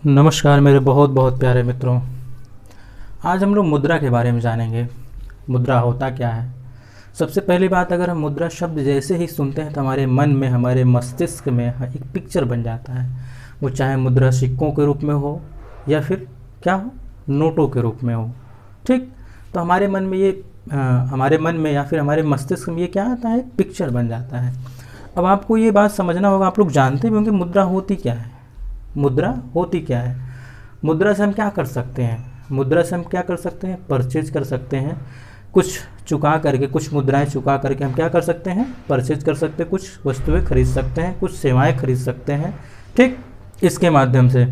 नमस्कार मेरे बहुत बहुत प्यारे मित्रों। आज हम लोग मुद्रा के बारे में जानेंगे। मुद्रा होता क्या है। सबसे पहली बात, अगर हम मुद्रा शब्द जैसे ही सुनते हैं तो हमारे मन में, हमारे मस्तिष्क में एक पिक्चर बन जाता है। वो चाहे मुद्रा सिक्कों के रूप में हो या फिर क्या हो, नोटों के रूप में हो। ठीक, तो हमारे मन में या फिर हमारे मस्तिष्क में ये क्या आता है, पिक्चर बन जाता है। अब आपको ये बात समझना होगा, आप लोग जानते भी होंगे मुद्रा होती क्या है। मुद्रा होती क्या है। मुद्रा से हम क्या कर सकते हैं, मुद्रा से हम क्या कर सकते हैं, परचेज कर सकते हैं। कुछ चुका करके, कुछ मुद्राएं चुका करके हम क्या कर सकते हैं, परचेज कर सकते हैं, कुछ वस्तुएं खरीद सकते हैं, कुछ सेवाएं खरीद सकते हैं। ठीक, इसके माध्यम से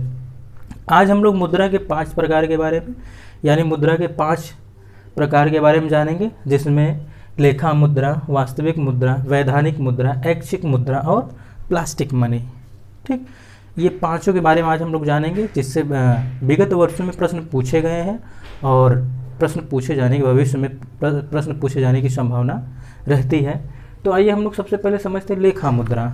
आज हम लोग मुद्रा के 5 प्रकार के बारे में, यानी मुद्रा के 5 प्रकार के बारे में जानेंगे, जिसमें लेखा मुद्रा, वास्तविक मुद्रा, वैधानिक मुद्रा, ऐच्छिक मुद्रा और प्लास्टिक मनी। ठीक, ये पांचों के बारे में आज हम लोग जानेंगे, जिससे विगत वर्षों में प्रश्न पूछे गए हैं और प्रश्न पूछे जाने के, भविष्य में प्रश्न पूछे जाने की संभावना रहती है। तो आइए हम लोग सबसे पहले समझते हैं लेखा मुद्रा।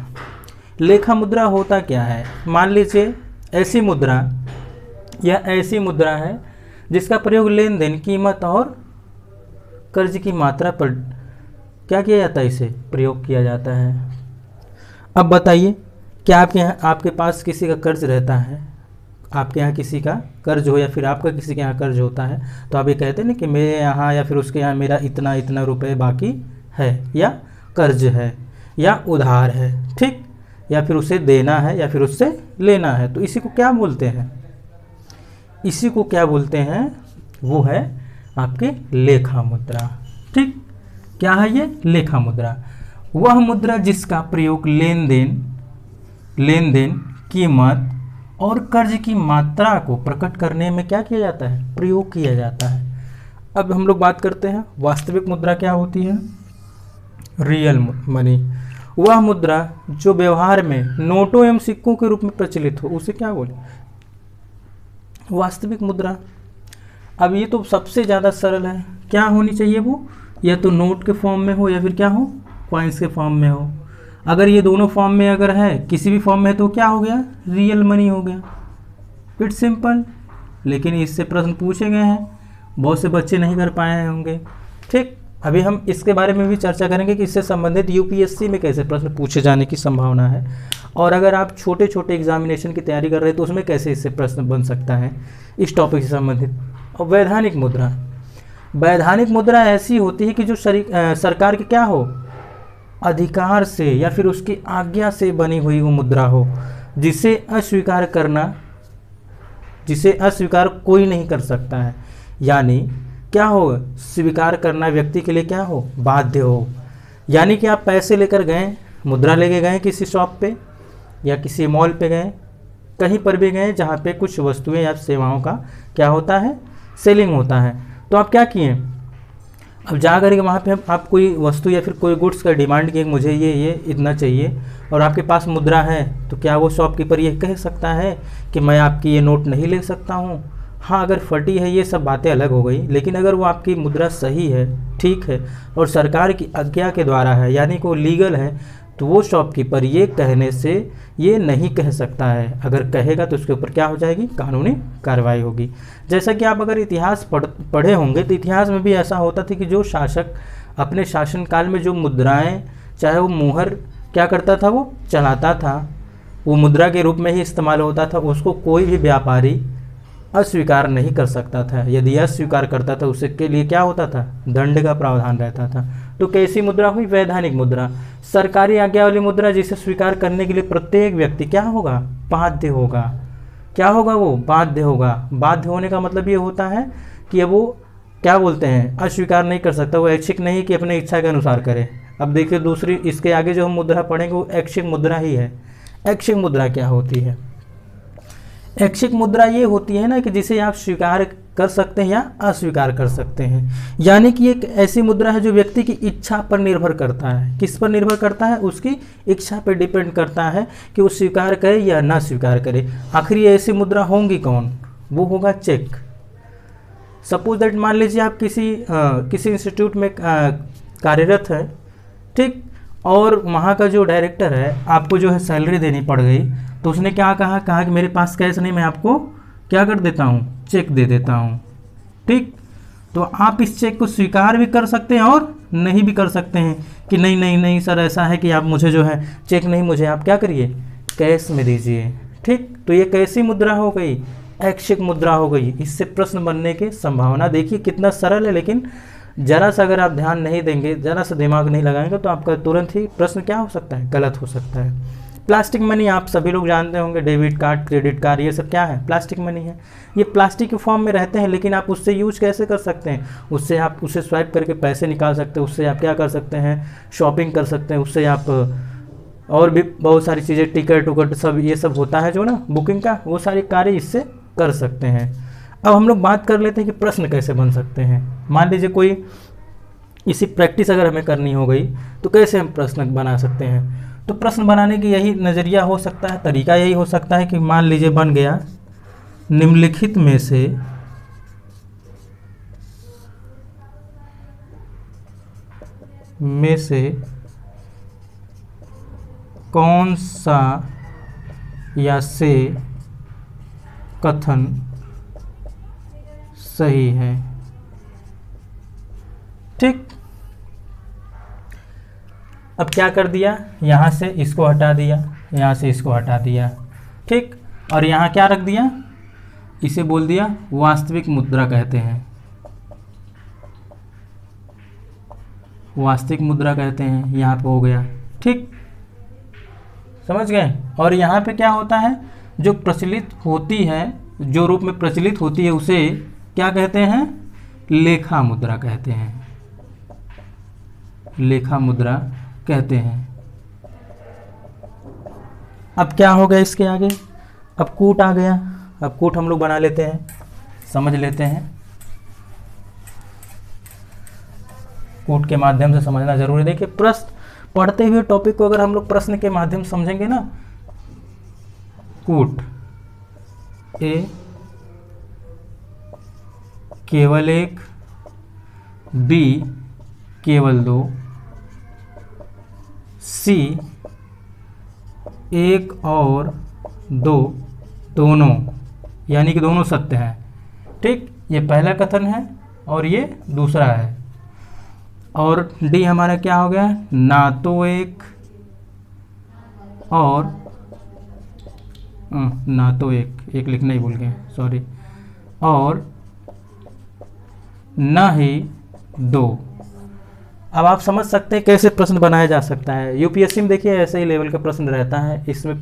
लेखा मुद्रा होता क्या है। मान लीजिए ऐसी मुद्रा या ऐसी मुद्रा है जिसका प्रयोग लेन देन, कीमत और कर्ज की मात्रा पर क्या किया जाता है, इसे प्रयोग किया जाता है। अब बताइए, क्या आपके पास किसी का कर्ज रहता है, आपके यहाँ किसी का कर्ज हो या फिर आपका किसी के यहाँ कर्ज होता है, तो आप ये कहते हैं ना कि मेरे यहाँ या फिर उसके यहाँ मेरा इतना इतना रुपए बाकी है, या कर्ज है, या उधार है। ठीक, या फिर उसे देना है या फिर उससे लेना है। तो इसी को क्या बोलते हैं, इसी को क्या बोलते हैं, वो है आपके लेखा मुद्रा। ठीक, क्या है ये लेखा मुद्रा। वह मुद्रा जिसका प्रयोग लेन देन, कीमत और कर्ज की मात्रा को प्रकट करने में क्या किया जाता है, प्रयोग किया जाता है। अब हम लोग बात करते हैं वास्तविक मुद्रा क्या होती है। रियल मनी, वह मुद्रा जो व्यवहार में नोटों एवं सिक्कों के रूप में प्रचलित हो, उसे क्या बोले, वास्तविक मुद्रा। अब ये तो सबसे ज़्यादा सरल है, क्या होनी चाहिए वो, या तो नोट के फॉर्म में हो या फिर क्या हो, कॉइन्स के फॉर्म में हो। अगर ये दोनों फॉर्म में अगर है, किसी भी फॉर्म में, तो क्या हो गया, रियल मनी हो गया। It's simple. लेकिन इससे प्रश्न पूछे गए हैं, बहुत से बच्चे नहीं कर पाए होंगे। ठीक, अभी हम इसके बारे में भी चर्चा करेंगे कि इससे संबंधित यूपीएससी में कैसे प्रश्न पूछे जाने की संभावना है, और अगर आप छोटे छोटे एग्जामिनेशन की तैयारी कर रहे हैं तो उसमें कैसे इससे प्रश्न बन सकता है इस टॉपिक से संबंधित। और वैधानिक मुद्रा, वैधानिक मुद्रा ऐसी होती है कि जो सरकार के क्या हो, अधिकार से या फिर उसकी आज्ञा से बनी हुई वो मुद्रा हो, जिसे अस्वीकार कोई नहीं कर सकता है। यानी क्या हो, स्वीकार करना व्यक्ति के लिए क्या हो, बाध्य हो। यानी कि आप पैसे लेकर गए, मुद्रा लेके गए किसी शॉप पे या किसी मॉल पे गए, कहीं पर भी गए जहाँ पे कुछ वस्तुएं या सेवाओं का क्या होता है, सेलिंग होता है। तो आप क्या किए, अब जा करके वहाँ पे आप कोई वस्तु या फिर कोई गुड्स का डिमांड किए, मुझे ये इतना चाहिए, और आपके पास मुद्रा है, तो क्या वो शॉपकीपर ये कह सकता है कि मैं आपकी ये नोट नहीं ले सकता हूँ। हाँ, अगर फटी है ये सब बातें अलग हो गई, लेकिन अगर वो आपकी मुद्रा सही है, ठीक है, और सरकार की आज्ञा के द्वारा है, यानी कि वो लीगल है, तो वो शॉपकीपर ये कहने से ये नहीं कह सकता है। अगर कहेगा तो उसके ऊपर क्या हो जाएगी, कानूनी कार्रवाई होगी। जैसा कि आप अगर इतिहास पढ़े होंगे तो इतिहास में भी ऐसा होता था कि जो शासक अपने शासनकाल में जो मुद्राएं, चाहे वो मुहर क्या करता था, वो चलाता था, वो मुद्रा के रूप में ही इस्तेमाल होता था, उसको कोई भी व्यापारी अस्वीकार नहीं कर सकता था। यदि अस्वीकार करता था उसके लिए क्या होता था, दंड का प्रावधान रहता था। तो कैसी मुद्रा हुई, वैधानिक मुद्रा। सरकारी आज्ञा वाली मुद्रा, जिसे स्वीकार करने के लिए प्रत्येक व्यक्ति क्या होगा, बाध्य होगा। क्या होगा, वो बाध्य होगा। बाध्य होने का मतलब ये होता है कि वो क्या बोलते हैं, अस्वीकार नहीं कर सकता, वो ऐच्छिक नहीं कि अपने इच्छा के अनुसार करे। अब देखिए दूसरी, इसके आगे जो हम मुद्रा पढ़ेंगे वो ऐच्छिक मुद्रा ही है। ऐच्छिक मुद्रा क्या होती है, ऐच्छिक मुद्रा ये होती है ना कि जिसे आप स्वीकार कर सकते हैं या अस्वीकार कर सकते हैं। यानी कि एक ऐसी मुद्रा है जो व्यक्ति की इच्छा पर निर्भर करता है। किस पर निर्भर करता है, उसकी इच्छा पर डिपेंड करता है कि वो स्वीकार करे या ना स्वीकार करे। आखिर ये ऐसी मुद्रा होंगी कौन, वो होगा चेक। सपोज दैट, मान लीजिए आप किसी इंस्टीट्यूट में कार्यरत है, ठीक, और वहाँ का जो डायरेक्टर है आपको जो है सैलरी देनी पड़ गई, तो उसने क्या कहा, कहा कि मेरे पास कैश नहीं, मैं आपको क्या कर देता हूँ, चेक दे देता हूँ। ठीक, तो आप इस चेक को स्वीकार भी कर सकते हैं और नहीं भी कर सकते हैं कि नहीं नहीं नहीं सर ऐसा है कि आप मुझे जो है चेक नहीं, मुझे आप क्या करिए, कैश में दीजिए। ठीक, तो ये कैसी मुद्रा हो गई, ऐच्छिक मुद्रा हो गई। इससे प्रश्न बनने की संभावना देखिए कितना सरल है, लेकिन जरा सा अगर आप ध्यान नहीं देंगे, जरा सा दिमाग नहीं लगाएंगे तो आपका तुरंत ही प्रश्न क्या हो सकता है, गलत हो सकता है। प्लास्टिक मनी आप सभी लोग जानते होंगे, डेबिट कार्ड, क्रेडिट कार्ड, ये सब क्या है, प्लास्टिक मनी है। ये प्लास्टिक के फॉर्म में रहते हैं, लेकिन आप उससे यूज कैसे कर सकते हैं, उससे आप उसे स्वाइप करके पैसे निकाल सकते हैं, उससे आप क्या कर सकते हैं, शॉपिंग कर सकते हैं, उससे आप और भी बहुत सारी चीज़ें, टिकट उकट सब ये सब होता है जो ना बुकिंग का, वो सारे कार्य इससे कर सकते हैं। अब हम लोग बात कर लेते हैं कि प्रश्न कैसे बन सकते हैं। मान लीजिए कोई इसी प्रैक्टिस अगर हमें करनी हो गई तो कैसे हम प्रश्न बना सकते हैं। तो प्रश्न बनाने की यही नज़रिया हो सकता है, तरीका यही हो सकता है कि मान लीजिए बन गया, निम्नलिखित में से कौन सा या से कथन सही है। ठीक, अब क्या कर दिया, यहाँ से इसको हटा दिया, यहाँ से इसको हटा दिया। ठीक, और यहाँ क्या रख दिया, इसे बोल दिया वास्तविक मुद्रा कहते हैं, वास्तविक मुद्रा कहते हैं, यहाँ पे हो गया। ठीक, समझ गए। और यहाँ पे क्या होता है, जो प्रचलित होती है, जो रूप में प्रचलित होती है उसे क्या कहते हैं, लेखा मुद्रा कहते हैं, लेखा मुद्रा कहते हैं। अब क्या हो गया इसके आगे, अब कूट आ गया। अब कूट हम लोग बना लेते हैं, समझ लेते हैं। कूट के माध्यम से समझना जरूरी। देखिए प्रश्न पढ़ते हुए टॉपिक को अगर हम लोग प्रश्न के माध्यम से समझेंगे ना, कूट ए केवल एक, बी केवल दो, सी एक और दो, दोनों, यानी कि दोनों सत्य हैं। ठीक, ये पहला कथन है और ये दूसरा है। और डी हमारा क्या हो गया, ना तो एक और ना तो एक लिखना ही भूल गए, सॉरी, और ना ही दो। अब आप समझ सकते हैं कैसे प्रश्न बनाया जा सकता है। यूपीएससी में देखिए ऐसे ही लेवल का प्रश्न रहता है, इसमें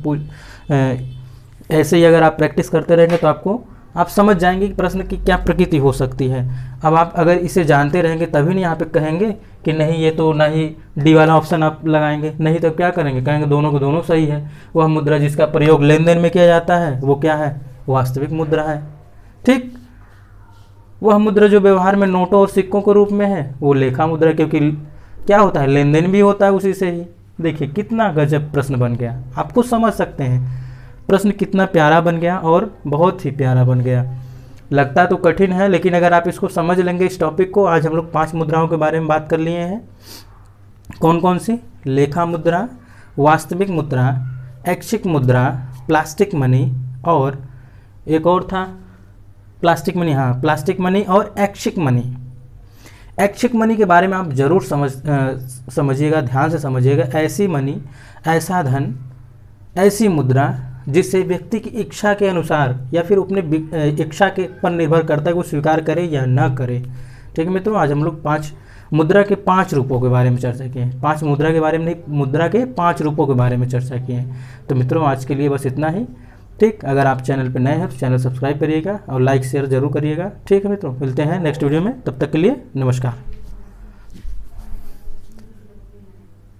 ऐसे ही अगर आप प्रैक्टिस करते रहेंगे तो आपको आप समझ जाएंगे कि प्रश्न की क्या प्रकृति हो सकती है। अब आप अगर इसे जानते रहेंगे तभी नहीं यहाँ पे कहेंगे कि नहीं ये तो, ना ही डी वाला ऑप्शन आप लगाएंगे, नहीं तो क्या करेंगे, कहेंगे दोनों को दोनों सही है। वह मुद्रा जिसका प्रयोग लेन देन में किया जाता है वो क्या है, वास्तविक मुद्रा है। ठीक, वह मुद्रा जो व्यवहार में नोटों और सिक्कों के रूप में है वो लेखा मुद्रा, क्योंकि क्या होता है, लेन देन भी होता है उसी से ही। देखिए कितना गजब प्रश्न बन गया, आपको समझ सकते हैं प्रश्न कितना प्यारा बन गया और बहुत ही प्यारा बन गया। लगता तो कठिन है, लेकिन अगर आप इसको समझ लेंगे इस टॉपिक को। आज हम लोग 5 मुद्राओं के बारे में बात कर लिए हैं। कौन कौन सी, लेखा मुद्रा, वास्तविक मुद्रा, ऐच्छिक मुद्रा, प्लास्टिक मनी, और एक और था प्लास्टिक मनी, हाँ प्लास्टिक मनी और ऐच्छिक मनी। ऐच्छिक मनी के बारे में आप जरूर समझिएगा, ध्यान से समझिएगा। ऐसी मनी, ऐसा धन, ऐसी मुद्रा जिससे व्यक्ति की इच्छा के अनुसार या फिर अपने इच्छा के पर निर्भर करता है वो स्वीकार करे या ना करे। ठीक है मित्रों, आज हम लोग 5 मुद्रा के 5 रूपों के बारे में चर्चा किए हैं। 5 मुद्रा के बारे में नहीं, मुद्रा के 5 रूपों के बारे में चर्चा किए हैं। तो मित्रों आज के लिए बस इतना ही। ठीक, अगर आप चैनल पर नए हैं तो चैनल सब्सक्राइब करिएगा और लाइक शेयर जरूर करिएगा। ठीक है मित्रों, मिलते हैं नेक्स्ट वीडियो में, तब तक के लिए नमस्कार।